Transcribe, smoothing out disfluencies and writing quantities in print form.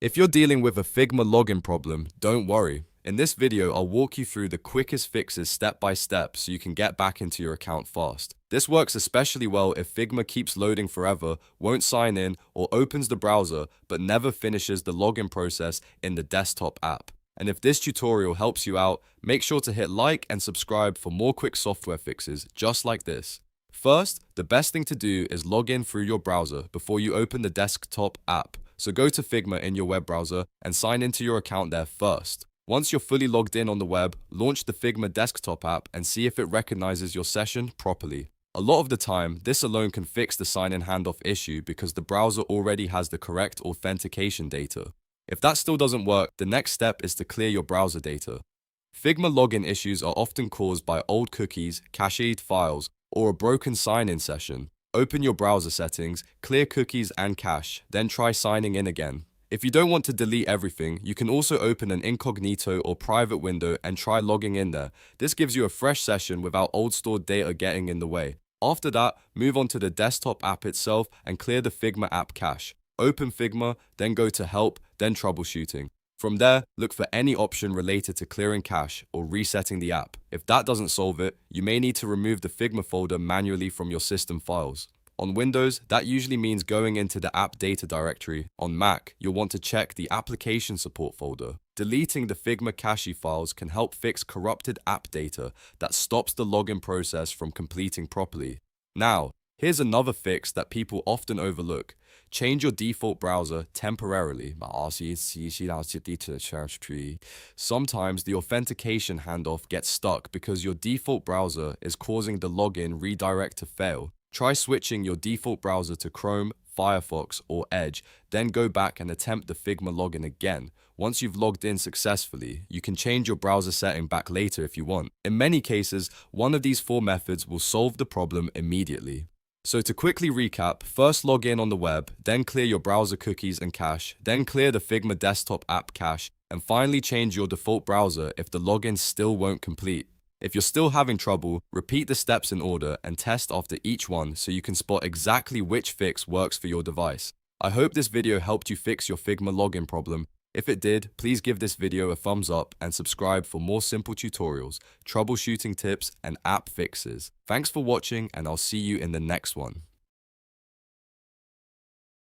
If you're dealing with a Figma login problem, don't worry. In this video, I'll walk you through the quickest fixes step by step so you can get back into your account fast. This works especially well if Figma keeps loading forever, won't sign in, or opens the browser but never finishes the login process in the desktop app. And if this tutorial helps you out, make sure to hit like and subscribe for more quick software fixes just like this. First, the best thing to do is log in through your browser before you open the desktop app. So go to Figma in your web browser and sign into your account there first. Once you're fully logged in on the web, launch the Figma desktop app and see if it recognizes your session properly. A lot of the time, this alone can fix the sign-in handoff issue because the browser already has the correct authentication data. If that still doesn't work, the next step is to clear your browser data. Figma login issues are often caused by old cookies, cached files, or a broken sign-in session. Open your browser settings, clear cookies and cache, then try signing in again. If you don't want to delete everything, you can also open an incognito or private window and try logging in there. This gives you a fresh session without old stored data getting in the way. After that, move on to the desktop app itself and clear the Figma app cache. Open Figma, then go to Help, then Troubleshooting. From there, look for any option related to clearing cache or resetting the app. If that doesn't solve it, you may need to remove the Figma folder manually from your system files. On Windows, that usually means going into the app data directory. On Mac, you'll want to check the application support folder. Deleting the Figma cache files can help fix corrupted app data that stops the login process from completing properly. Now, here's another fix that people often overlook. Change your default browser temporarily. Sometimes the authentication handoff gets stuck because your default browser is causing the login redirect to fail. Try switching your default browser to Chrome, Firefox, or Edge, then go back and attempt the Figma login again. Once you've logged in successfully, you can change your browser setting back later if you want. In many cases, one of these four methods will solve the problem immediately. So to quickly recap, first log in on the web, then clear your browser cookies and cache, then clear the Figma desktop app cache, and finally change your default browser if the login still won't complete. If you're still having trouble, repeat the steps in order and test after each one so you can spot exactly which fix works for your device. I hope this video helped you fix your Figma login problem. If it did, please give this video a thumbs up and subscribe for more simple tutorials, troubleshooting tips, and app fixes. Thanks for watching, and I'll see you in the next one.